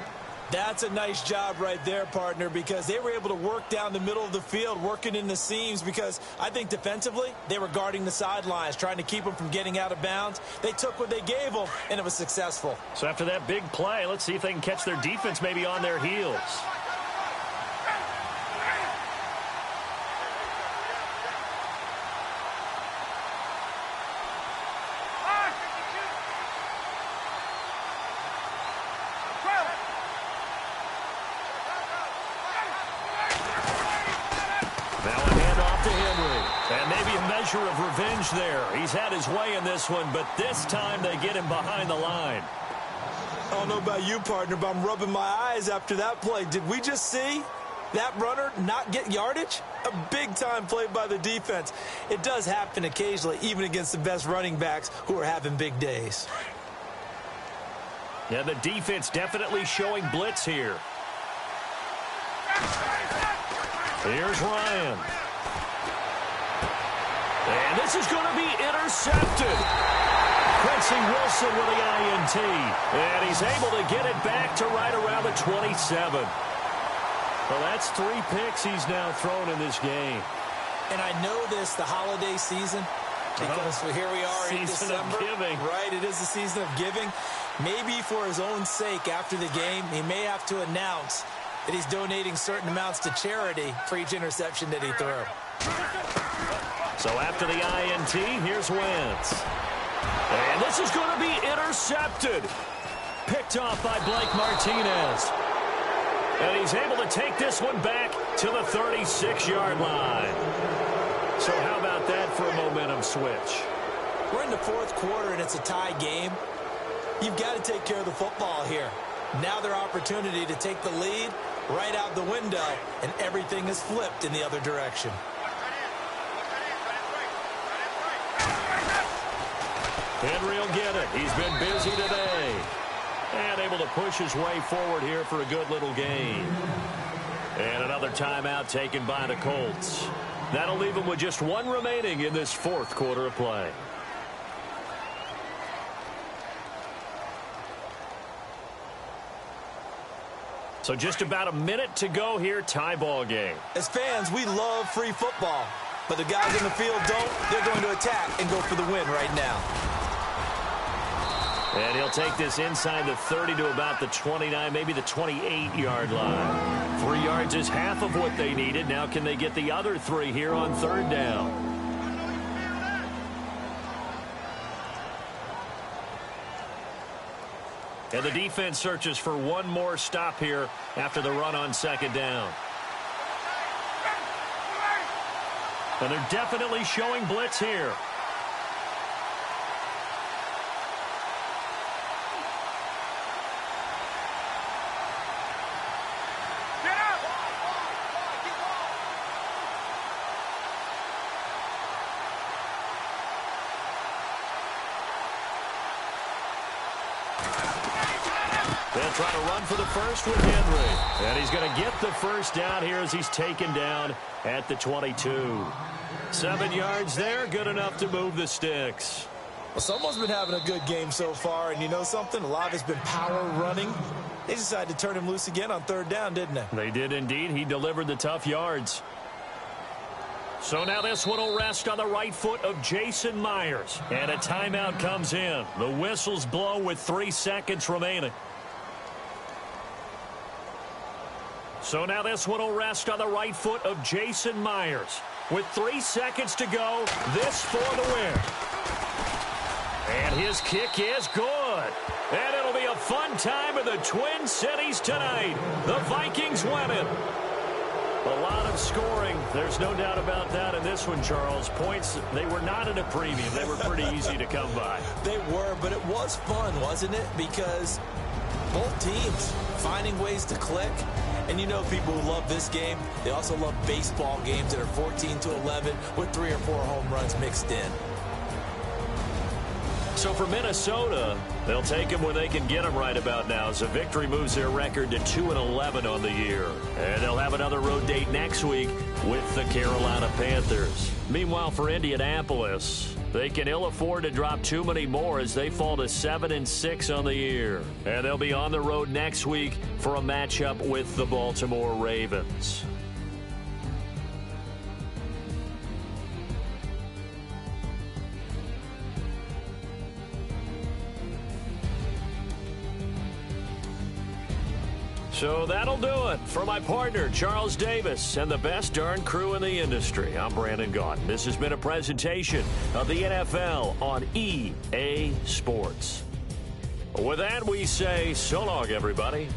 Speaker 3: That's a nice job right there, partner, because they were able to work down the middle of the field, working in the seams, because I think defensively they were guarding the sidelines, trying to keep them from getting out of bounds. They took what they gave them, and it was successful.
Speaker 2: So after that big play, let's see if they can catch their defense maybe on their heels. Of revenge there. He's had his way in this one, but this time they get him behind the line.
Speaker 3: I don't know about you, partner, but I'm rubbing my eyes after that play. Did we just see that runner not get yardage? A big-time play by the defense. It does happen occasionally, even against the best running backs who are having big days.
Speaker 2: Yeah, the defense definitely showing blitz here. Here's Ryan. And this is going to be intercepted. Quincy Wilson with the INT. And he's able to get it back to right around the 27. Well, that's 3 picks he's now thrown in this game.
Speaker 3: And I know this, the holiday season, because here we are in December.
Speaker 2: Season of giving.
Speaker 3: Right, it is the season of giving. Maybe for his own sake after the game, he may have to announce that he's donating certain amounts to charity for each interception that he threw.
Speaker 2: So after the INT, here's Wentz. And this is going to be intercepted. Picked off by Blake Martinez. And he's able to take this one back to the 36-yard line. So how about that for a momentum switch?
Speaker 3: We're in the 4th quarter, and it's a tie game. You've got to take care of the football here. Now their opportunity to take the lead right out the window, and everything is flipped in the other direction.
Speaker 2: Henry will get it. He's been busy today. And able to push his way forward here for a good little gain. And another timeout taken by the Colts. That'll leave them with just 1 remaining in this 4th quarter of play. So just about a minute to go here, tie ball game.
Speaker 3: As fans, we love free football. But the guys in the field don't. They're going to attack and go for the win right now.
Speaker 2: And he'll take this inside the 30 to about the 29, maybe the 28-yard line. 3 yards is half of what they needed. Now can they get the other 3 here on 3rd down? And the defense searches for one more stop here after the run on 2nd down. And they're definitely showing blitz here. They'll try to run for the first with Henry. And he's going to get the first down here as he's taken down at the 22. 7 yards there, good enough to move the sticks.
Speaker 3: Well, someone's been having a good game so far, and you know something? A lot of it's been power running. They decided to turn him loose again on 3rd down, didn't they?
Speaker 2: They did indeed. He delivered the tough yards. So now this one will rest on the right foot of Jason Myers. And a timeout comes in. The whistles blow with 3 seconds remaining. So now this one will rest on the right foot of Jason Myers. With 3 seconds to go, this for the win. And his kick is good. And it'll be a fun time in the Twin Cities tonight. The Vikings win it. A lot of scoring. There's no doubt about that in this one, Charles. Points, they were not at a premium. They were pretty easy to come by.
Speaker 3: They were, but it was fun, wasn't it? Because Both teams finding ways to click. And you know people who love this game, they also love baseball games that are 14-11 with 3 or 4 home runs mixed in.
Speaker 2: So for Minnesota, they'll take them when they can get them right about now. So victory moves their record to 2-11 on the year. And they'll have another road date next week with the Carolina Panthers. Meanwhile, for Indianapolis, they can ill afford to drop too many more as they fall to 7-6 on the year. And they'll be on the road next week for a matchup with the Baltimore Ravens. So that'll do it for my partner, Charles Davis, and the best darn crew in the industry. I'm Brandon Gaudin. This has been a presentation of the NFL on EA Sports. With that, we say so long, everybody.